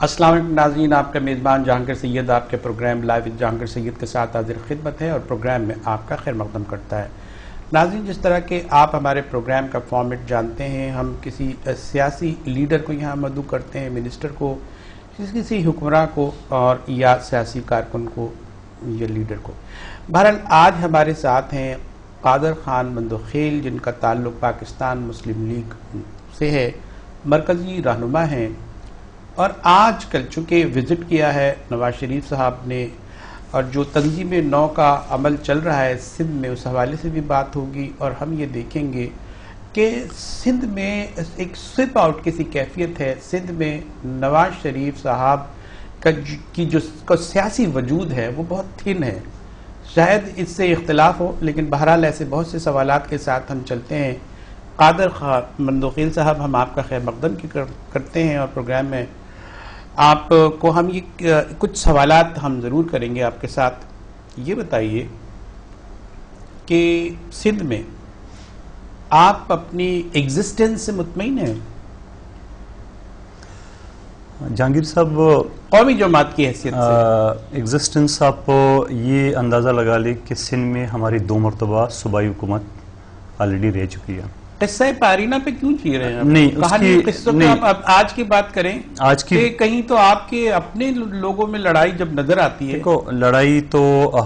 السلام علیکم ناظرین، آپ کا میزبان جہانگیر سید آپ کے پروگرام لائیو وِد جہانگیر سید کے ساتھ حاضر خدمت ہے اور پروگرام میں آپ کا خیر مقدم کرتا ہے۔ ناظرین، جس طرح کہ آپ ہمارے پروگرام کا فارمیٹ جانتے ہیں، ہم کسی سیاسی لیڈر کو یہاں مدعو کرتے ہیں، منسٹر کو، کسی حکمراں کو اور یا سیاسی کارکن کو یا لیڈر کو۔ بہرحال آج ہمارے ساتھ ہیں قادر خان مندوخیل، جن کا تعلق پاکستان مسلم لیگ سے ہے، مرکزی رہنما ہیں، اور آج کل چونکہ وزٹ کیا ہے نواز شریف صاحب نے اور جو تنظیم نو کا عمل چل رہا ہے سندھ میں، اس حوالے سے بھی بات ہوگی، اور ہم یہ دیکھیں گے کہ سندھ میں ایک سوئپ آؤٹ کی سی کیفیت ہے۔ سندھ میں نواز شریف صاحب کی جو سیاسی وجود ہے وہ بہت تھن ہے، شاید اس سے اختلاف ہو، لیکن بہرحال ایسے بہت سے سوالات کے ساتھ ہم چلتے ہیں۔ قادر خان مندوخیل صاحب، ہم آپ کا خیر مقدم کرتے ہیں اور پروگرام میں آپ کو ہم یہ کچھ سوالات ہم ضرور کریں گے آپ کے ساتھ۔ یہ بتائیے کہ سندھ میں آپ اپنی ایگزسٹنس سے مطمئن ہیں؟ جہانگیر صاحب، قومی جماعت کی حیثیت سے ایگزسٹنس آپ یہ اندازہ لگا لیں کہ سندھ میں ہماری 2 مرتبہ صوبائی حکومت آلریڈی رہ چکی ہے۔ قصہ پارینہ پہ کیوں جی رہے ہیں؟ نہیں، کہانی قصوں پہ آپ آج کی بات کریں آج کی کہ کہیں تو آپ کے اپنے لوگوں میں لڑائی جب نظر آتی ہے۔ دیکھو، لڑائی تو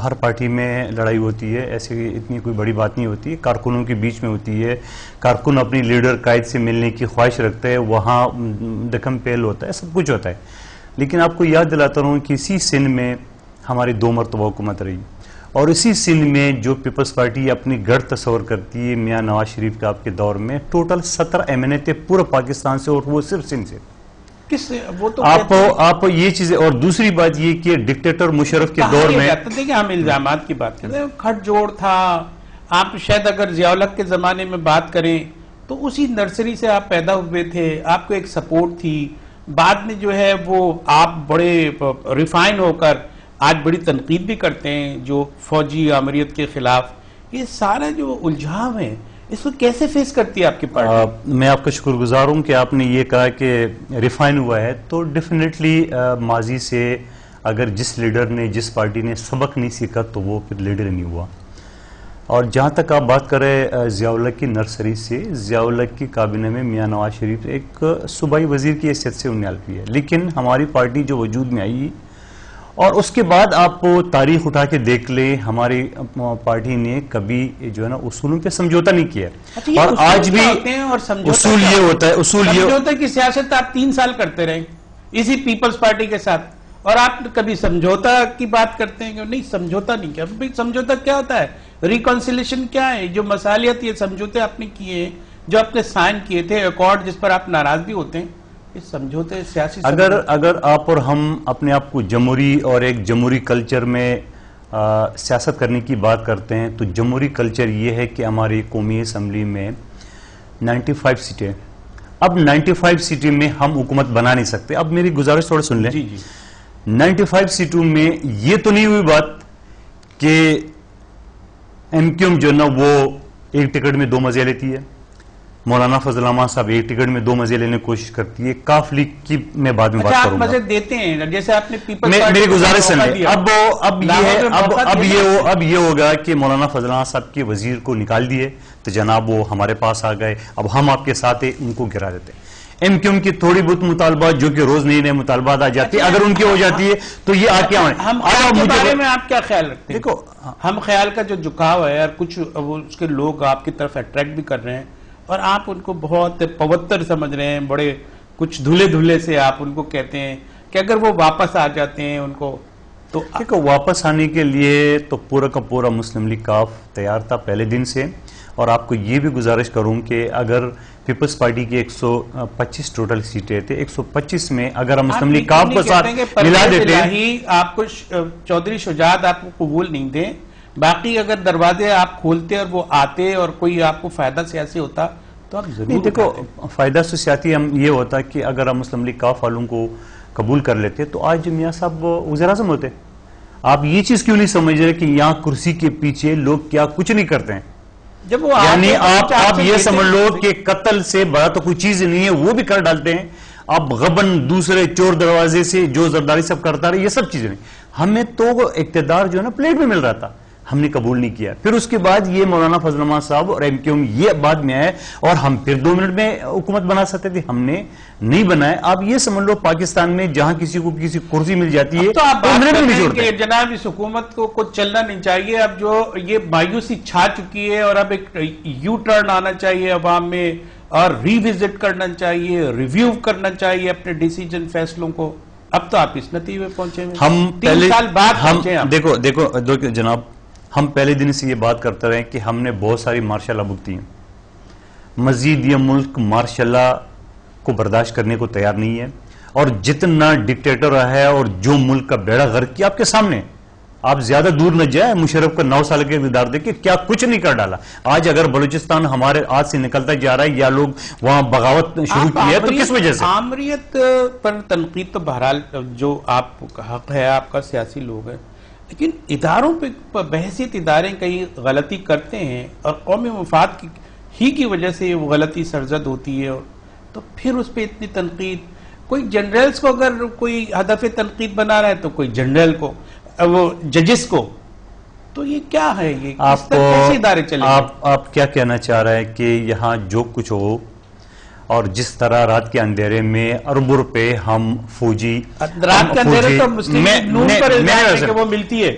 ہر پارٹی میں لڑائی ہوتی ہے، ایسی اتنی کوئی بڑی بات نہیں ہوتی، کارکنوں کے بیچ میں ہوتی ہے، کارکن اپنی لیڈر قائد سے ملنے کی خواہش رکھتے ہیں، وہاں دکم پیل ہوتا ہے، سب کچھ ہوتا ہے۔ لیکن آپ کو یاد دلاتا ہوں کہ اسی سندھ میں ہماری 2 مرتبہ حکومت رہی، اور اسی سندھ میں جو پیپلز پارٹی اپنی گڑھ تصور کرتی ہے میاں نواز شریف کے آپ کے دور میں ٹوٹل 17 ایم این اے تھے پورے پاکستان سے، اور وہ صرف سندھ سے۔ وہ تو آپ یہ چیزیں، اور دوسری بات یہ کہ ڈکٹیٹر مشرف کے دور میں دیکھیں، ہم الزامات کی بات کرتے ہیں، کھٹ جوڑ تھا۔ آپ شاید اگر ضیاء الحق کے زمانے میں بات کریں تو اسی نرسری سے آپ پیدا ہوئے تھے، آپ کو ایک سپورٹ تھی۔ بعد میں جو ہے وہ آپ بڑے ریفائن ہو کر آج بڑی تنقید بھی کرتے ہیں جو فوجی آمریت کے خلاف۔ یہ سارا جو الجھاؤ ہے، اس کو کیسے فیس کرتی ہے آپ کی پارٹی؟ میں آپ کا شکر گزار ہوں کہ آپ نے یہ کہا کہ ریفائن ہوا ہے، تو ڈیفینیٹلی ماضی سے اگر جس لیڈر نے، جس پارٹی نے سبق نہیں سیکھا تو وہ پھر لیڈر نہیں ہوا۔ اور جہاں تک آپ بات کریں ضیاء الحق کی نرسری سے، ضیاء الحق کی کابینہ میں میاں نواز شریف ایک صوبائی وزیر کی حیثیت سے انہیں حلف ہے، لیکن ہماری پارٹی جو وجود میں آئی اور اس کے بعد آپ تاریخ اٹھا کے دیکھ لیں، ہماری پارٹی نے کبھی جو ہے نا اصولوں پہ سمجھوتا نہیں کیا، اور آج بھی اصول یہ ہوتا ہے، سمجھوتے کی سیاست آپ 3 سال کرتے رہے اسی پیپلز پارٹی کے ساتھ، اور آپ کبھی سمجھوتا کی بات کرتے ہیں کہ نہیں سمجھوتا نہیں کیا۔ سمجھوتا کیا ہوتا ہے؟ ریکنسیلیشن کیا ہے؟ جو مسالیت یہ سمجھوتے آپ نے کیے ہیں، جو آپ نے سائن کیے تھے، ایکارڈ جس پر آپ ناراض بھی ہوتے ہیں، سمجھوتے سیاسی اگر آپ اور ہم اپنے آپ کو جمہوری اور ایک جمہوری کلچر میں سیاست کرنے کی بات کرتے ہیں، تو جمہوری کلچر یہ ہے کہ ہماری قومی اسمبلی میں 95 سیٹیں، اب 95 سیٹیں میں ہم حکومت بنا نہیں سکتے۔ اب میری گزارش تھوڑا سن لیں، 95 سیٹوں میں یہ تو نہیں ہوئی بات کہ ایم کیو ایم جو نا وہ ایک ٹکٹ میں 2 مزے لیتی ہے، مولانا فضل الرحمان صاحب ایک ٹکٹ میں 2 مزے لینے کی کوشش کرتی ہے، کاف لیگ کی میں بعد میں بات کروں گا۔ مزے دیتے ہیں جیسے آپ نے میری گزارش سن لیں۔ اب یہ ہوگا کہ مولانا فضل الرحمان صاحب کے وزیر کو نکال دیے تو جناب وہ ہمارے پاس آ گئے، اب ہم آپ کے ساتھ ان کو گرا دیتے ہیں۔ ایم کیو ایم کی تھوڑی بہت مطالبات جو کہ روز نئے مطالبات آ جاتی ہے، اگر ان کی ہو جاتی ہے تو یہ آ کے بارے میں آپ کیا خیال رکھتے ہیں؟ دیکھو، ہم خیال کا جو جھکاؤ ہے اور کچھ اس کے لوگ آپ کی طرف اٹریکٹ بھی کر رہے ہیں، اور آپ ان کو بہت پوتر سمجھ رہے ہیں، بڑے کچھ دھلے سے آپ ان کو کہتے ہیں کہ اگر وہ واپس آ جاتے ہیں ان کو تو دیکھو، واپس آنے کے لیے تو پورا کا پورا مسلم لیگ کاف تیار تھا پہلے دن سے، اور آپ کو یہ بھی گزارش کروں کہ اگر پیپلز پارٹی کی 125 ٹوٹل سیٹیں تھے، 125 میں اگر ہم مسلم لیگ کاف کو ساتھ ملا دیتے ہیں، آپ کو چودھری شجاعت آپ کو قبول نہیں دیں، باقی اگر دروازے آپ کھولتے اور وہ آتے اور کوئی آپ کو فائدہ سیاسی ہوتا تو آپ ضرور دیکھو، فائدہ سیاسی ہم یہ ہوتا کہ اگر ہم مسلم لیگ کاف والوں کو قبول کر لیتے تو آج میاں صاحب وزیر اعظم ہوتے۔ آپ یہ چیز کیوں نہیں سمجھ رہے کہ یہاں کرسی کے پیچھے لوگ کیا کچھ نہیں کرتے ہیں؟ جب وہ یعنی آپ یہ سمجھ لو کہ قتل سے بڑا تو کوئی چیز نہیں ہے، وہ بھی کر ڈالتے ہیں۔ اب غبن دوسرے چور دروازے سے جو زرداری سب کرتا رہے، یہ سب چیزیں نہیں. ہمیں تو اقتدار جو ہے نا پلیٹ میں مل رہا تھا، ہم نے قبول نہیں کیا. پھر اس کے بعد یہ مولانا فضل الرحمان صاحب اور MQ یہ بعد میں آئے اور ہم پھر 2 منٹ میں حکومت بنا سکتے تھے، ہم نے نہیں بنائے. آپ یہ سمجھ لو پاکستان میں جہاں کسی کو کسی کرسی مل جاتی ہے تو آپ بات کرتے ہیں کہ جناب اس حکومت کو کچھ چلنا نہیں چاہیے، اب جو یہ مایوسی چھا چکی ہے اور اب ایک یو ٹرن آنا چاہیے عوام میں اور ری وزٹ کرنا چاہیے، ریویو کرنا چاہیے اپنے ڈیسیجن فیصلوں کو. اب تو آپ اس نتیجے میں پہنچے ہیں، ہم 3 سال بعد پہنچے ہیں. دیکھو جناب، ہم پہلے دن سے یہ بات کرتے رہے کہ ہم نے بہت ساری مارشل لا بھگتی ہیں. مزید یہ ملک مارشل لا کو برداشت کرنے کو تیار نہیں ہے، اور جتنا ڈکٹیٹر رہا ہے اور جو ملک کا بیڑا غرق کیا آپ کے سامنے. آپ زیادہ دور نہ جائیں، مشرف کا 9 سال کے اقتدار دیکھیں کیا کچھ نہیں کر ڈالا. آج اگر بلوچستان ہمارے آج سے نکلتا جا رہا ہے یا لوگ وہاں بغاوت شروع کی ہے تو کس وجہ سے؟ آمریت پر تنقید تو بہرحال جو آپ کا حق ہے، آپ کا سیاسی لوگ ہے، لیکن اداروں پہ بحثیت ادارے کئی غلطی کرتے ہیں اور قومی مفاد ہی کی وجہ سے وہ غلطی سرزد ہوتی ہے، تو پھر اس پہ اتنی تنقید. کوئی جنرلز کو اگر کوئی ہدف تنقید بنا رہا ہے تو کوئی جنرل کو، وہ ججز کو، تو یہ کیا ہے؟ یہ کس طرح کیسے ادارے چلیں گے؟ آپ کیا کہنا چاہ رہے ہیں کہ یہاں جو کچھ ہو اور جس طرح رات کے اندھیرے میں اربوں روپے ہم فوجی، رات کے اندھیرے تو مسلم نون پر الزام ہے کہ وہ ملتی ہے.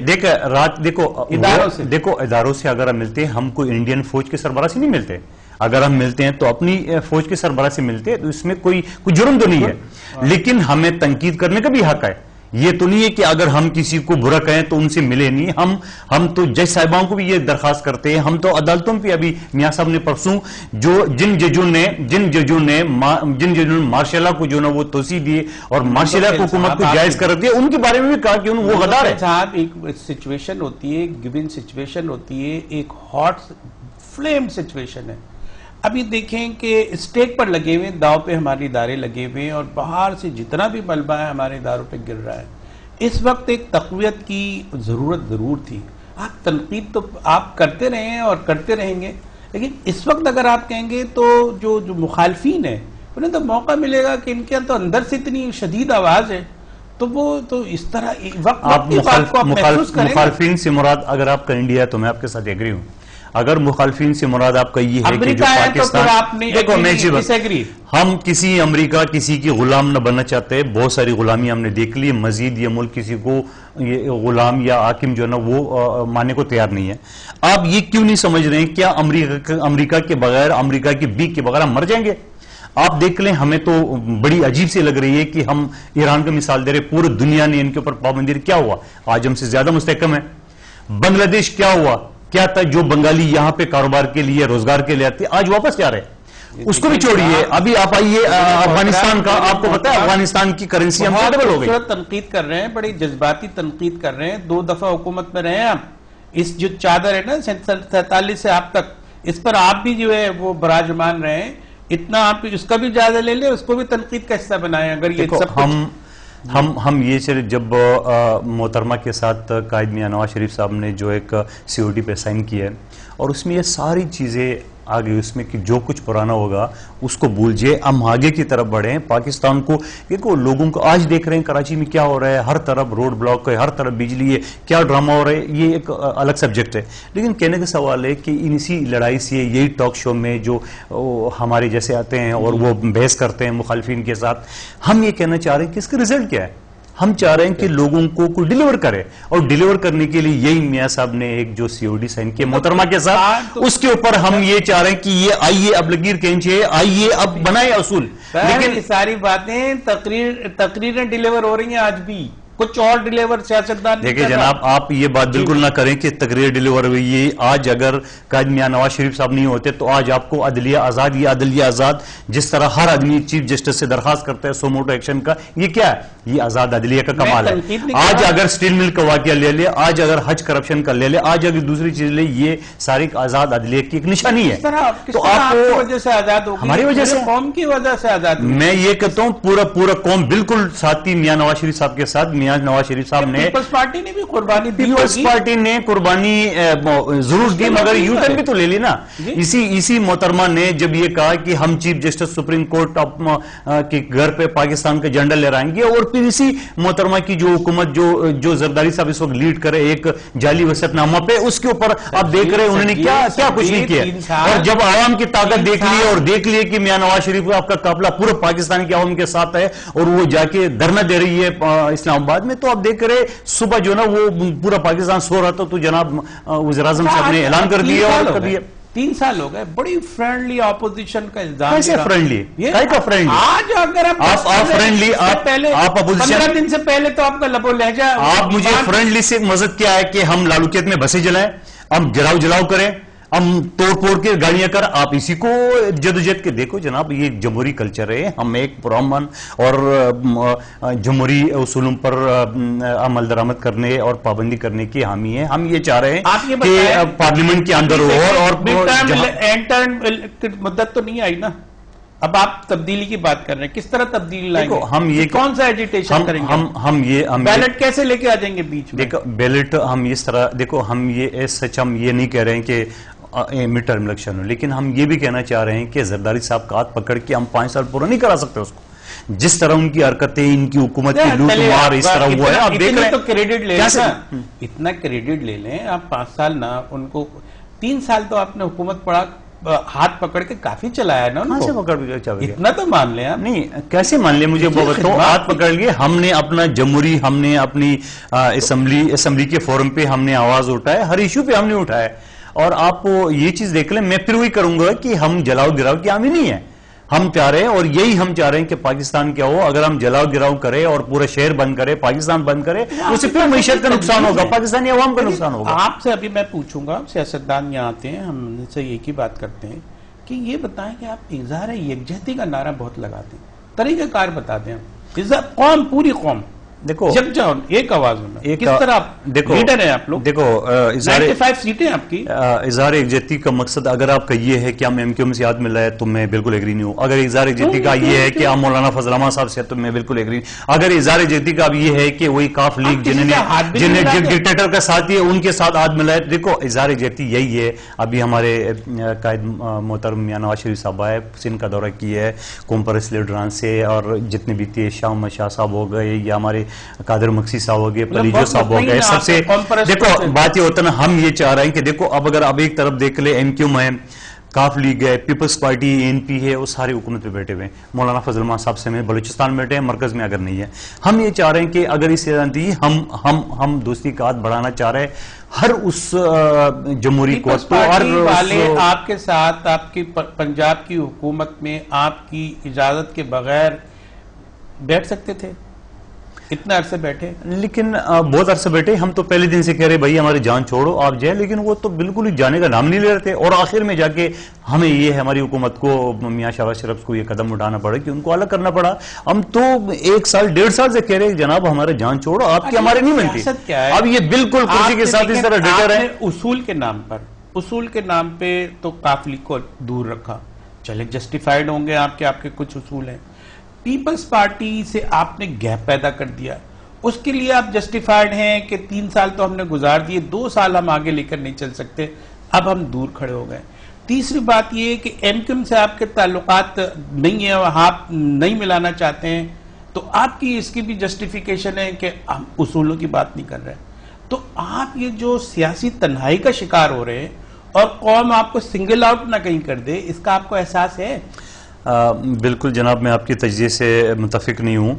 دیکھو اداروں سے اگر ہم ملتے ہیں، ہم کوئی انڈین فوج کے سربراہ سے نہیں ملتے. اگر ہم ملتے ہیں تو اپنی فوج کے سربراہ سے ملتے ہیں، تو اس میں کوئی جرم تو نہیں ہے. لیکن ہمیں تنقید کرنے کا بھی حق ہے. یہ تو نہیں ہے کہ اگر ہم کسی کو برا کہیں تو ان سے ملے نہیں. ہم تو جج صاحبان کو بھی یہ درخواست کرتے ہیں. ہم تو عدالتوں پہ ابھی میاں صاحب نے پرسوں جن ججوں نے مارشل لا کو جو نا وہ توسیع دیے اور مارشل لا کو حکومت کو جائز کر دیا، ان کے بارے میں بھی کہا کہ وہ غدار ہے. صاحب ایک سچویشن ہوتی ہے، گیون سچویشن ہوتی ہے، ایک ہاٹ فلیم سچویشن ہے. ابھی دیکھیں کہ اسٹیک پر لگے ہوئے، داؤ پہ ہمارے ادارے لگے ہوئے اور باہر سے جتنا بھی ملبہ ہے ہمارے اداروں پہ گر رہا ہے. اس وقت ایک تقویت کی ضرورت ضرور تھی. آپ تنقید تو آپ کرتے رہے ہیں اور کرتے رہیں گے، لیکن اس وقت اگر آپ کہیں گے تو جو مخالفین ہیں انہیں تو موقع ملے گا کہ ان کے تو اندر سے اتنی شدید آواز ہے، تو وہ تو اس طرح وقت کی بات کو آپ محسوس کریں. مخالفین سے مراد اگر آپ کا انڈیا ہے تو میں آپ کے ساتھ ایگری ہوں. اگر مخالفین سے مراد آپ کا یہ ہے کہ جو پاکستان، ہم کسی امریکہ کسی کی غلام نہ بننا چاہتے. بہت ساری غلامی ہم نے دیکھ لی. مزید یہ ملک کسی کو یہ غلام یا حاکم جو ہے نا وہ ماننے کو تیار نہیں ہے. آپ یہ کیوں نہیں سمجھ رہے ہیں کیا امریکہ کے بغیر، امریکہ کی بیک کے بغیر ہم مر جائیں گے؟ آپ دیکھ لیں، ہمیں تو بڑی عجیب سے لگ رہی ہے کہ ہم ایران کا مثال دے رہے، پورے دنیا نے ان کے اوپر پابندی. کیا ہوا؟ آج ہم سے زیادہ مستحکم ہے. بنگلہ دیش کیا ہوا؟ کیا تھا جو بنگالی یہاں پہ کاروبار کے لیے، روزگار کے لیے آتے، آج واپس جا رہے ہیں. اس کو بھی چھوڑیے. ابھی آپ آئیے افغانستان کا، آپ کو پتا ہے افغانستان کی کرنسی ہم ڈبل ہو گئی. تنقید کر رہے ہیں، بڑی جذباتی تنقید کر رہے ہیں. 2 دفعہ حکومت میں رہے ہیں. اس جو چادر ہے نا 47 سے آپ تک، اس پر آپ بھی جو ہے وہ براجمان رہے ہیں. اتنا آپ اس کا بھی جائزہ لے لیں، اس کو بھی تنقید کا حصہ بنائیں. اگر یہ سب ہم یہ چلے، جب محترمہ کے ساتھ قائد میاں نواز شریف صاحب نے جو ایک COD پہ سائن کیا ہے اور اس میں یہ ساری چیزیں آ گئی اس میں کہ جو کچھ پرانا ہوگا اس کو بھول جائے، ہم آگے کی طرف بڑھیں. پاکستان کو دیکھو، لوگوں کو آج دیکھ رہے ہیں کراچی میں کیا ہو رہا ہے، ہر طرف روڈ بلاک ہے، ہر طرف بجلی ہے، کیا ڈرامہ ہو رہا ہے. یہ ایک الگ سبجیکٹ ہے. لیکن کہنے کا سوال ہے کہ اسی لڑائی سے یہی ٹاک شو میں جو ہمارے جیسے آتے ہیں اور وہ بحث کرتے ہیں مخالفین کے ساتھ، ہم یہ کہنا چاہ رہے ہیں کہ اس کا رزلٹ کیا ہے. ہم چاہ رہے ہیں کہ لوگوں کو کوئی ڈیلیور کرے، اور ڈیلیور کرنے کے لیے یہی میاں صاحب نے ایک جو COD سائن کیا محترمہ کے ساتھ، اس کے اوپر ہم یہ چاہ رہے ہیں کہ یہ آئیے اب لکیر کھینچے، آئیے اب بنائے اصول. لیکن یہ ساری باتیں تقریریں ڈیلیور ہو رہی ہیں آج بھی. کچھ اور ڈیلیور سیاستدان. دیکھیں جناب، آپ یہ بات بالکل نہ کریں کہ تقریر ڈیلیور ہوئی ہے. آج اگر قائد میاں نواز شریف صاحب نہیں ہوتے تو آج آپ کو عدلیہ آزاد، یہ عدلیہ آزاد جس طرح ہر آدمی چیف جسٹس سے درخواست کرتا ہے سوموٹو ایکشن کا، یہ کیا ہے؟ یہ آزاد عدلیہ کا کمال ہے. آج اگر سٹیل مل کا واقعہ لے لے، آج اگر حج کرپشن کا لے لے، آج اگر دوسری چیز لے، یہ ساری آزاد عدلیہ کی ایک نشانی ہے. تو آپ کی وجہ سے آزاد ہوگی، ہماری وجہ سے، قوم کی وجہ سے آزاد. میں یہ کہتا ہوں پورا قوم بالکل ساتھی میاں نواز شریف صاحب کے ساتھ. میاں نواز شریف صاحب نے پیپلز پارٹی نے بھی قربانی دی پیپلز پارٹی نے قربانی ضرور دی، مگر یو ٹرن بھی تو لے لی نا. اسی محترمہ نے جب یہ کہا کہ ہم چیف جسٹس سپریم کورٹ کے گھر پہ پاکستان کا جھنڈا لہرائیں گے، اور پھر اسی محترمہ کی جو حکومت جو زرداری صاحب اس وقت لیڈ کرے ایک جعلی وسیعت نامہ پہ، اس کے اوپر آپ دیکھ رہے انہوں نے کیا کچھ نہیں کیا. اور جب عوام کی طاقت دیکھ لی اور دیکھ لیے کہ میاں نواز شریف آپ کا قافلہ پورے پاکستان کے عوام کے ساتھ ہے اور وہ جا کے دھرنا دے رہی ہے اسلام آباد میں، تو آپ دیکھ رہے صبح جو نا وہ پورا پاکستان سو رہا تھا تو جناب وزیر اعظم صاحب نے اعلان کر دیا اور کر دیا. 3 سال ہو گئے، بڑی فرینڈلی اپوزیشن کا الزام. کیسے فرینڈلی؟ آج اگر آپ فرینڈلی آپ اپوزیشن 15 دن سے پہلے تو آپ کا لب و لہجہ، آپ مجھے فرینڈلی سے مقصد کیا ہے کہ ہم لالوکیت میں بسیں جلائیں، ہم جلاؤ کریں، ہم توڑ کے گاڑیاں کر، آپ اسی کو جدوجہد کے دیکھو جناب. یہ جمہوری کلچر ہے، ہم ایک پرامن اور جمہوری اصولوں پر عمل درآمد کرنے اور پابندی کرنے کی حامی ہیں. ہم یہ چاہ رہے ہیں کہ پارلیمنٹ کے اندر ہو اور مدت تو نہیں آئی نا. اب آپ تبدیلی کی بات کر رہے ہیں، کس طرح تبدیلی لائیں گے؟ ہم یہ کون سا ایجیٹیشن کریں گے؟ ہم بیلٹ کیسے لے کے آ جائیں گے بیچ میں؟ دیکھو بیلٹ ہم اس طرح، دیکھو ہم یہ سچ ہم یہ نہیں کہہ رہے ہیں کہ مڈ ٹرم الیکشن ہو، لیکن ہم یہ بھی کہنا چاہ رہے ہیں کہ زرداری صاحب کا ہاتھ پکڑ کے ہم 5 سال پورا نہیں کرا سکتے اس کو. جس طرح ان کی حرکتیں، ان کی حکومت کی لوٹ مار اس طرح ہوا ہے، آپ دیکھ رہے ہیں. اتنا کریڈٹ لے لیں آپ. 5 سال نہ ان کو 3 سال تو آپ نے حکومت پڑا ہاتھ پکڑ کے کافی چلایا ہے نا ان کو. اتنا تو مان لیں آپ. نہیں کیسے مان لیں؟ مجھے بتاؤ. ہاتھ پکڑ لیے ہم نے اپنا جمہوری، ہم نے اپنی اسمبلی کے فورم پہ ہم نے آواز اٹھایا، ہر ایشو پہ ہم نے اٹھایا. اور آپ یہ چیز دیکھ لیں، میں پھر وہی کروں گا کہ ہم جلاؤ گراؤ کی حامی نہیں ہے. ہم چاہ رہے ہیں اور یہی ہم چاہ رہے ہیں کہ پاکستان کیا ہو. اگر ہم جلاؤ گراؤ کرے اور پورا شہر بند کرے، پاکستان بند کرے، اس سے پھر معیشت کا نقصان ہوگا، پاکستانی عوام کا نقصان ہوگا. آپ سے ابھی میں پوچھوں گا، سیاستدان یہاں آتے ہیں، ہم سے ایک ہی بات کرتے ہیں کہ یہ بتائیں کہ آپ اظہار یکجہتی کا نعرہ بہت لگاتے ہیں، طریقہ کار بتا دیں. قوم، پوری قوم دیکھو ایک آواز ہونا، کس طرح لیڈر ہیں آپ لوگ؟ دیکھو 95 سیٹیں آپ کی. اظہار یکجہتی کا مقصد اگر آپ کا یہ ہے کہ ہم ایم کیو ایم سے ہاتھ مل رہا ہے تو میں بالکل ایگری نہیں ہوں. اگر اظہار یکجہتی کا یہ ہے کہ ہم مولانا فضل الرحمان صاحب سے، تو میں بالکل ایگری نہیں. اگر اظہار یکجہتی کا اب یہ ہے کہ وہی کاف لیگ جنہیں ڈکٹیٹر کا ساتھی ہے ان کے ساتھ ہاتھ ملا ہے، دیکھو اظہار یکجہتی یہی ہے. ابھی ہمارے قائد محترم میاں نواز شریف صاحب آئے، سندھ کا دورہ کیا ہے قوم پرست لیڈران سے، اور جتنے بھی تھے، شاہ محمد شاہ صاحب ہو گئے یا ہمارے قادر مکسی صاحب ہو گئے، پلیجو صاحب ہو گئے، سب سے دیکھو بات یہ ہوتا نا. ہم یہ چاہ رہے ہیں کہ دیکھو اب ایک طرف دیکھ لے ایم کیو ایم ہے، کاف لیگ ہے، پیپلز پارٹی، این پی ہے، وہ سارے حکومت پہ بیٹھے ہوئے ہیں. مولانا فضل الرحمان صاحب سے میں بلوچستان بیٹھے ہیں، مرکز میں اگر نہیں ہے. ہم یہ چاہ رہے ہیں کہ اگر اس ہم دوستی کا ہاتھ بڑھانا چاہ رہے ہیں ہر اس جمہوری کو. آپ کے ساتھ آپ کی پنجاب کی حکومت میں آپ کی اجازت کے بغیر بیٹھ سکتے تھے؟ اتنا عرصے بیٹھے، لیکن بہت عرصے بیٹھے. ہم تو پہلے دن سے کہہ رہے بھائی ہماری جان چھوڑو آپ جائیں، لیکن وہ تو بالکل ہی جانے کا نام نہیں لے رہے تھے. اور آخر میں جا کے ہمیں یہ ہماری حکومت کو، میاں شہباز شریف کو یہ قدم اٹھانا پڑا کہ ان کو الگ کرنا پڑا. ہم تو 1 سال 1.5 سال سے کہہ رہے جناب ہمارا جان چھوڑو، آپ کی ہمارے نہیں بنتی. اب یہ بالکل کرسی کے ساتھ اس طرح ڈٹر ہے. اصول کے نام پہ تو قافلی کو دور رکھا، چلے جسٹیفائیڈ ہوں گے آپ کے کچھ اصول ہیں. پیپلز پارٹی سے آپ نے گیپ پیدا کر دیا، اس کے لیے آپ جسٹیفائیڈ ہیں کہ 3 سال تو ہم نے گزار دیے، 2 سال ہم آگے لے کر نہیں چل سکتے، اب ہم دور کھڑے ہو گئے. تیسری بات یہ کہ ایم کیو ایم سے آپ کے تعلقات نہیں ہیں اور آپ نہیں ملانا چاہتے ہیں، تو آپ کی اس کی بھی جسٹیفیکیشن ہے کہ ہم اصولوں کی بات نہیں کر رہے. تو آپ یہ جو سیاسی تنہائی کا شکار ہو رہے ہیں اور قوم آپ کو سنگل آؤٹ نہ کہیں کر دے، اس کا آپ کو احساس ہے؟ بالکل جناب، میں آپ کی تجزیے سے متفق نہیں ہوں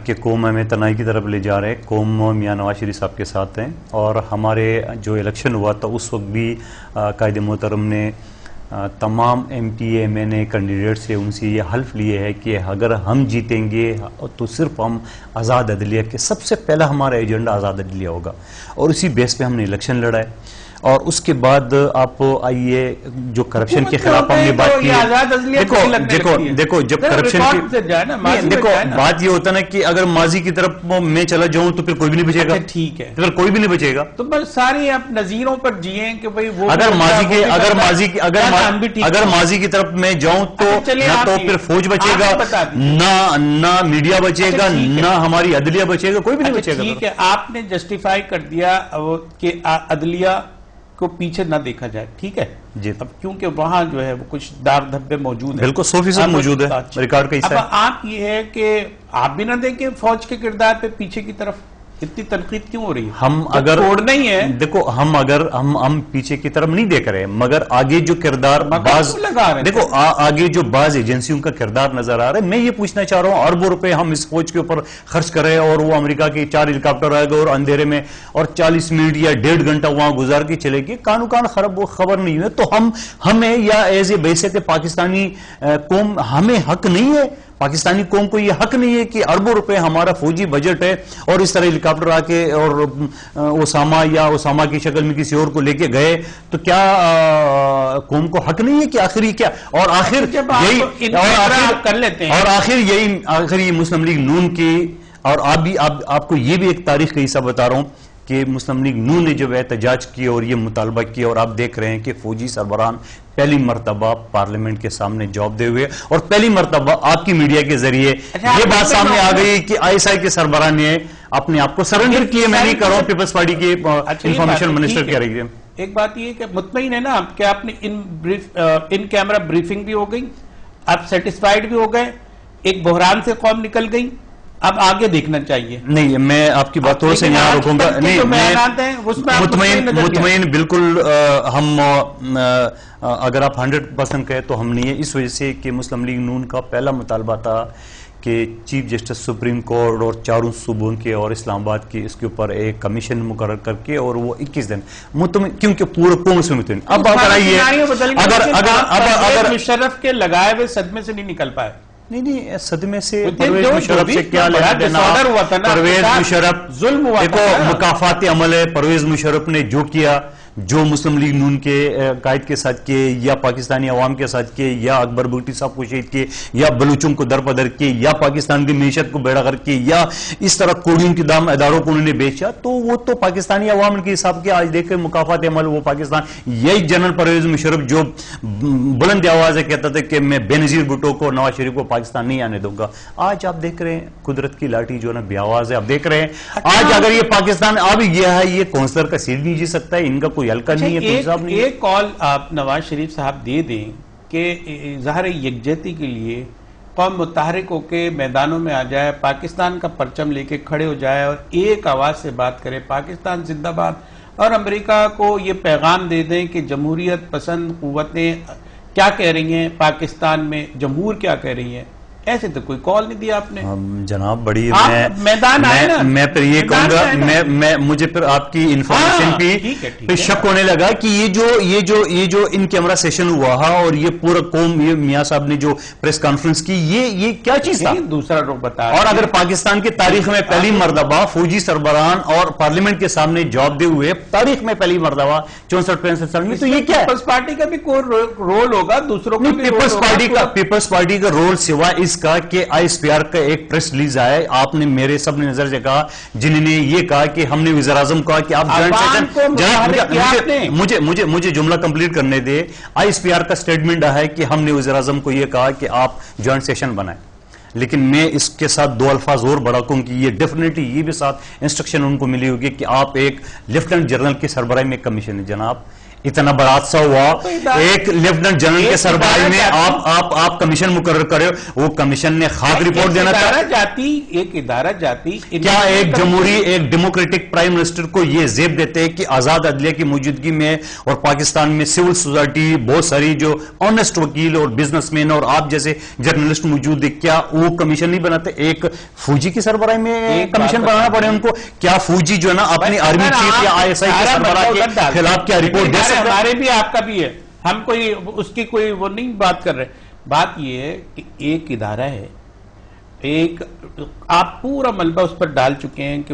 کہ قوم ہمیں تنہائی کی طرف لے جا رہے. قوم میاں نواز شریف صاحب کے ساتھ ہیں، اور ہمارے جو الیکشن ہوا تھا اس وقت بھی قائد محترم نے تمام M P A M N A candidate سے ان سے یہ حلف لیے ہے کہ اگر ہم جیتیں گے تو صرف ہم آزاد عدلیہ کے، سب سے پہلا ہمارا ایجنڈا آزاد عدلیہ ہوگا، اور اسی بیس پہ ہم نے الیکشن لڑا ہے. اور اس کے بعد آپ آئیے جو کرپشن کے خلاف ہم نے بات کی دیکھو جب کرپشن کی دیکھو بات یہ ہوتا ہے نا کہ اگر ماضی کی طرف میں چلا جاؤں تو پھر کوئی بھی نہیں بچے گا. ٹھیک ہے, پھر کوئی بھی نہیں بچے گا. تو بس سارے آپ نظیروں پر جیئیں کہ بھئی وہ اگر ماضی کی طرف میں جاؤں تو نہ تو پھر فوج بچے گا, نہ میڈیا بچے گا, نہ ہماری عدلیہ بچے گا, کوئی بھی نہیں بچے گا. ٹھیک ہے, آپ نے جسٹیفائی کر دیا کہ عدلیہ کو پیچھے نہ دیکھا جائے, ٹھیک ہے جی, اب کیونکہ وہاں جو ہے وہ کچھ داغ دھبے موجود ہیں, بالکل 100% موجود ہے, ریکارڈ کا حصہ ہے. اب آپ یہ ہے کہ آپ بھی نہ دیکھیں فوج کے کردار پہ پیچھے کی طرف اتنی تنقید کیوں ہو رہی ہے؟ ہم اگر توڑنا ہی ہے, دیکھو ہم پیچھے کی طرف نہیں دیکھ رہے, مگر آگے جو کردار بعض دیکھو آگے جو بعض ایجنسیوں کا کردار نظر آ رہا ہے. میں یہ پوچھنا چاہ رہا ہوں, اربوں روپے ہم اس فوج کے اوپر خرچ کر رہے ہیں اور وہ امریکہ کے 4 ہیلی کاپٹر آئے گا اور اندھیرے میں اور 40 منٹ یا 1.5 گھنٹہ وہاں گزار کے چلے گی, کانو کان خبر نہیں ہے. تو ہمیں یا ایز اے بیسک پاکستانی قوم ہمیں حق نہیں ہے, پاکستانی قوم کو یہ حق نہیں ہے کہ اربوں روپے ہمارا فوجی بجٹ ہے اور اس طرح ہیلی کاپٹر آ کے اور اسامہ کی شکل میں کسی اور کو لے کے گئے, تو کیا قوم کو حق نہیں ہے کہ آخر یہ کیا اور آخر یہ مسلم لیگ نون کی, اور آپ کو یہ بھی ایک تاریخ کا حصہ بتا رہا ہوں کہ مسلم لیگ نون نے جب احتجاج کیا اور یہ مطالبہ کیا, اور آپ دیکھ رہے ہیں کہ فوجی سربراہان پہلی مرتبہ پارلیمنٹ کے سامنے جواب دے ہوئے, اور پہلی مرتبہ آپ کی میڈیا کے ذریعے یہ بات سامنے آ گئی کہ ISI کے سربراہ نے اپنے آپ کو سرنڈر کیے. میں نہیں کر رہا ہوں, پیپلز پارٹی کے انفارمیشن منسٹر کہہ رہی ہے. ایک بات یہ کہ مطمئن ہے نا کہ آپ نے ان کیمرہ بریفنگ بھی ہو گئی, آپ سیٹسفائیڈ بھی ہو گئے, ایک بحران سے قوم نکل گئی, اب آگے دیکھنا چاہیے. نہیں, میں آپ کی باتوں سے یہاں رکوں گا. نہیں, مطمئن بالکل ہم اگر آپ 100% کہے تو ہم نہیں ہے, اس وجہ سے کہ مسلم لیگ نون کا پہلا مطالبہ تھا کہ چیف جسٹس سپریم کورٹ اور 4 صوبوں کے اور اسلام آباد کی اس کے اوپر ایک کمیشن مقرر کر کے اور وہ 21 دن مطمئن, کیونکہ پورے قوم اس میں مطمئن. اب بات آئیے اگر مشرف کے لگائے ہوئے صدمے سے نہیں نکل پائے. نہیں, صدمے سے پرویز مشرف سے کیا لینا دینا, پرویز مشرف ظلم ہوا, دیکھو مکافاتی عمل ہے. پرویز مشرف نے جو کیا, جو مسلم لیگ نون کے قائد کے ساتھ کیے, یا پاکستانی عوام کے ساتھ کیے, یا اکبر بگٹی صاحب کو شہید کیے, یا بلوچوں کو درپدر کیے, یا پاکستان کی معیشت کو بیڑا غرق کیے, یا اس طرح کوڑیوں کے دام اداروں کو انہوں نے بیچا, تو وہ تو پاکستانی عوام کے حساب کے آج دیکھیں مکافات عمل وہ پاکستان. یہی جنرل پرویز مشرف جو بلند آواز کہتا تھا کہ میں بے نظیر بھٹو کو نواز شریف کو پاکستان نہیں آنے دوں گا, آج آپ دیکھ رہے ہیں قدرت کی لاٹھی جو ہے نا بے آواز ہے. آپ دیکھ رہے ہیں آج اگر یہ پاکستان اب یہ ہے, یہ کونسلر کا سیٹ نہیں جی سکتا ہے, ان کا کوئی ہلکا نہیں ہے. ایک کال آپ نواز شریف صاحب دے دیں کہ ظاہر یکجہتی کے لیے قوم متحرک ہو کے میدانوں میں آ جائے, پاکستان کا پرچم لے کے کھڑے ہو جائے اور ایک آواز سے بات کرے پاکستان زندہ باد, اور امریکہ کو یہ پیغام دے دیں کہ جمہوریت پسند قوتیں کیا کہہ رہی ہیں پاکستان میں, جمہور کیا کہہ رہی ہیں. ایسے تو کوئی کال نہیں دیا آپ نے جناب. بڑی میدان آئے نا, میں پھر یہ کہوں گا, مجھے پھر آپ کی انفارمیشن پہ شک ہونے لگا کہ یہ جو ان کیمرہ سیشن ہوا اور یہ پورا قوم, یہ میاں صاحب نے جو پریس کانفرنس کی, یہ کیا چیز تھا. دوسرا روک بتا, اور اگر پاکستان کی تاریخ میں پہلی مرتبہ فوجی سربراہان اور پارلیمنٹ کے سامنے جواب دے ہوئے, تاریخ میں پہلی مرتبہ 64-65 سال میں, تو یہ کیا ہے. پیپلز پارٹی کا بھی کوئی رول ہوگا, دوسروں کا پیپلز پارٹی کا رول سوائے اس کا کہ ISPR کا ایک پریس ریلیز آئے, آپ نے میرے سب نے نظر سے کہا, جنہوں نے یہ کہا کہ ہم نے وزیر اعظم کہا کہ آپ مجھے جملہ کمپلیٹ کرنے دے. ISPR کا سٹیٹمنٹ ہے کہ ہم نے وزیر اعظم کو یہ کہا کہ آپ جوائنٹ سیشن بنائیں, لیکن میں اس کے ساتھ 2 الفاظ اور بڑھا کہوں کہ یہ ڈیفینیٹلی یہ بھی ساتھ انسٹرکشن ان کو ملی ہوگی کہ آپ ایک لیفٹنٹ جنرل کی سربراہی میں کمیشن ہے. جناب اتنا بڑا حادثہ ہوا, ایک لیفٹنٹ جنرل کے سربراہی میں آپ کمیشن مقرر کرے, وہ کمیشن نے خاک رپورٹ دینا تھا. ایک ادارہ جاتی کیا ایک جمہوری ایک ڈیموکریٹک پرائم منسٹر کو یہ زیب دیتے کہ آزاد عدلیہ کی موجودگی میں اور پاکستان میں سول سوسائٹی بہت ساری جو آنیسٹ وکیل اور بزنس مین اور آپ جیسے جرنلسٹ موجود ہے, کیا وہ کمیشن نہیں بناتے؟ ایک فوجی کی سربراہی میں کمیشن بنانا پڑے ان کو. کیا فوجی جو ہے نا اپنی آرمی چیف یا ISI کے سربراہ کے خلاف کیا رپورٹ دے سکتے؟ ہمارے بھی آپ کا بھی ہے, ہم کوئی اس کی کوئی وہ نہیں بات کر رہے. بات یہ ہے کہ ایک ادارہ ہے ایک آپ پورا ملبہ اس پر ڈال چکے ہیں کہ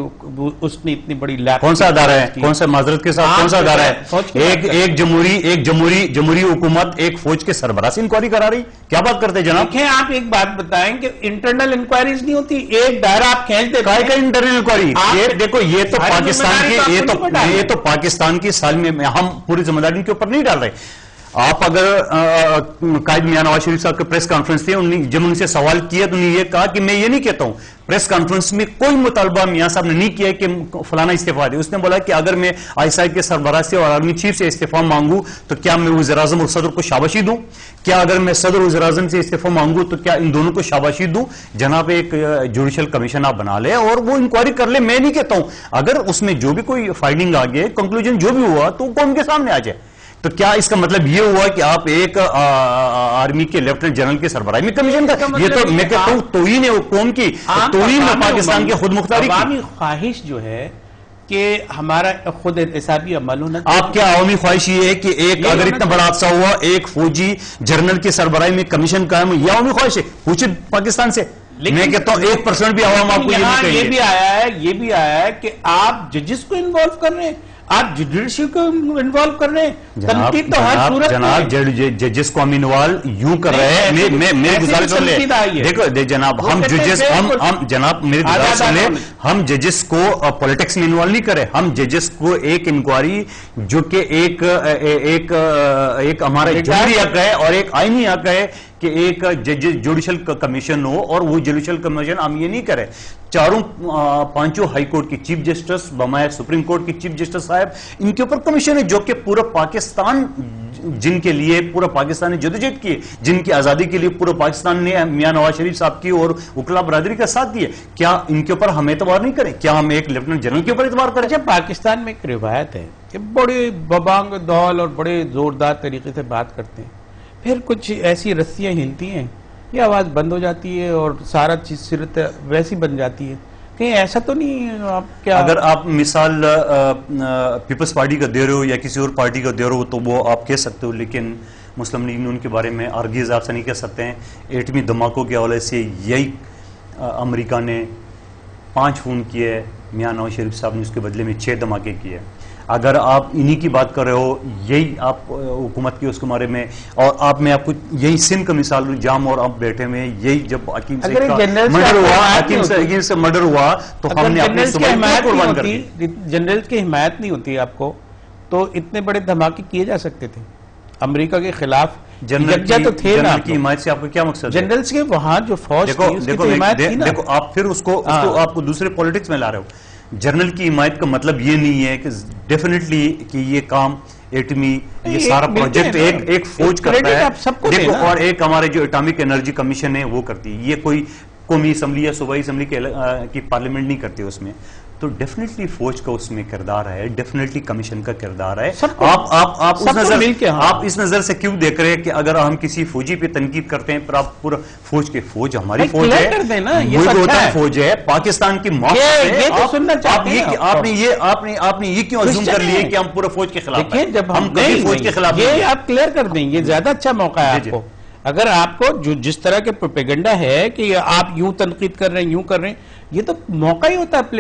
اس نے اتنی بڑی لیب کون سا ادارہ ہے, کون سا معذرت کے ساتھ کون سا ادارہ ہے؟ ایک جمہوری حکومت ایک فوج کے سربراہ سے انکوائری کرا رہی, کیا بات کرتے جناب؟ دیکھیں آپ ایک بات بتائیں کہ انٹرنل انکوائریز نہیں ہوتی, ایک دائرہ آپ کھینچ دیتے ہیں. کا انٹرنل انکوائری؟ دیکھو یہ تو پاکستان کی, یہ تو پاکستان کی سالمی میں ہم پوری ذمہ داری کے اوپر نہیں ڈال رہے. آپ اگر قائد میاں نواز شریف صاحب کے پریس کانفرنس تھے, جب ان سے سوال کیا تو انہوں نے یہ کہا کہ میں یہ نہیں کہتا ہوں, پریس کانفرنس میں کوئی مطالبہ میاں صاحب نے نہیں کیا کہ فلانا استعفیٰ دے. اس نے بولا کہ اگر میں ISI کے سربراہ سے اور آرمی چیف سے استعفیٰ مانگوں تو کیا میں وزیر اعظم اور صدر کو شاباشی دوں؟ کیا اگر میں صدر وزیر اعظم سے استعفیٰ مانگوں تو کیا ان دونوں کو شاباشی دوں؟ جناب ایک جوڈیشل کمیشن آپ بنا لیں اور وہ انکوائری کر لیں. میں نہیں کہتا ہوں, اگر اس میں جو بھی کوئی فائنڈنگ آ گئی, کنکلوژن جو بھی ہوا تو قوم کے سامنے آ جائے. تو کیا اس کا مطلب یہ ہوا کہ آپ ایک آرمی کے لیفٹنٹ جنرل کے سربراہی میں کمیشن کا, یہ تو میں کہتا ہوں توہین ہے قوم کی, توہین ہے پاکستان کے خود مختاری کی. عوامی خواہش جو ہے کہ ہمارا خود احتسابی عمل ہونا. آپ کیا عوامی خواہش یہ ہے کہ ایک اگر اتنا بڑا حادثہ ہوا ایک فوجی جنرل کے سربراہی میں کمیشن قائم ہو, یہ عوامی خواہش ہے؟ پوچھے پاکستان سے. میں کہتا ہوں 1% بھی عوام آپ کو یہ بھی آیا ہے کہ آپ ججز کو انوالو کر رہے ہیں, آپ جوڈیشل کو انوالو کر رہے ہیں. تنقید تو ہر صورت جناب ججز کو ہم انوالو یوں کر رہے ہیں. میری گزارش سن لیں, دیکھو جناب ہم ججز جناب میری گزارش سن لیں, ہم ججز کو پولیٹکس میں انوالو نہیں کرے. ہم ججز کو ایک انکوائری جو کہ ایک ہمارا جمہوری حق ہے اور ایک آئینی حق ہے کہ ایک جوڈیشل کمیشن ہو, اور وہ جوڈیشل کمیشن ہم یہ نہیں کرے. پانچوں ہائی کورٹ کی چیف جسٹس بمائے سپریم کورٹ کی چیف جسٹس صاحب, ان کے اوپر کمیشن ہے جو کہ پورا پاکستان, جن کے لیے پورا پاکستان نے جدوجہد کی, جن کی آزادی کے لیے پورا پاکستان نے میاں نواز شریف صاحب کی اور وکلا برادری کا ساتھ دیا. کیا ان کے اوپر ہم اعتبار نہیں کریں؟ کیا ہم ایک لیفٹنٹ جنرل کے اوپر اعتبار کریں؟ جب پاکستان میں ایک روایت ہے کہ بڑے ببانگ دول اور بڑے زوردار طریقے سے بات کرتے ہیں, پھر کچھ ایسی رسیاں ہلتی ہیں, یہ آواز بند ہو جاتی ہے اور سارا چیز صورت ویسی بن جاتی ہے. کہیں ایسا تو نہیں آپ کیا؟ اگر آپ مثال پیپلز پارٹی کا دے رہے ہو یا کسی اور پارٹی کا دے رہے ہو تو وہ آپ کہہ سکتے ہو, لیکن مسلم لیگ ان کے بارے میں آرگیز آپ سے نہیں کہہ سکتے ہیں. ایٹمی دھماکوں کے حوالے سے یہی امریکہ نے 5 خون کیے, میاں نواز شریف صاحب نے اس کے بدلے میں 6 دھماکے کیے. اگر آپ انہی کی بات کر رہے ہو, یہی آپ حکومت کی اس کے بارے میں, اور آپ میں آپ کو یہی سندھ کا مثال دوں, جام اور آپ بیٹھے میں, یہی جب حکیم سے مرڈر ہوا تو ہم نے اپنی قربان کر دی. جنرل کی حمایت نہیں ہوتی آپ کو تو اتنے بڑے دھماکے کیے جا سکتے تھے امریکہ کے خلاف. جنرل کی حمایت سے آپ کو کیا مقصد ہے؟ جنرلز کے وہاں جو فوج تھی اس کی حمایت تھی نا. دیکھو آپ پھر اس کو آپ کو دوسرے پولیٹکس میں لا رہے ہو. جنرل کی حمایت کا مطلب یہ نہیں ہے کہ ڈیفینیٹلی کہ یہ کام ایٹمی یہ سارا پروجیکٹ ایک فوج کرتا ہے. دیکھو اور ایک ہمارے جو اٹامک انرجی کمیشن ہے وہ کرتی ہے, یہ کوئی قومی اسمبلی یا صوبائی اسمبلی کی پارلیمنٹ نہیں کرتی اس میں. تو ڈیفینیٹلی فوج کا اس میں کردار ہے, ڈیفینیٹلی کمیشن کا کردار ہے. آپ اس نظر سے کیوں دیکھ رہے ہیں کہ اگر ہم کسی فوجی پہ تنقید کرتے ہیں پھر آپ پورا فوج ہماری فوج ہے, فوج ہے پاکستان کی موت ہے. آپ نے یہ کیوں عزم کر لیے کہ ہم پورا فوج کے خلاف ہیں؟ جب ہم فوج کے خلاف, یہ آپ کلیئر کر دیں, یہ زیادہ اچھا موقع ہے آپ کو. اگر آپ کو جس طرح کے پروپیگنڈا ہے کہ آپ یوں تنقید کر رہے ہیں, یوں کر رہے ہیں, یہ تو موقع ہی ہوتا ہے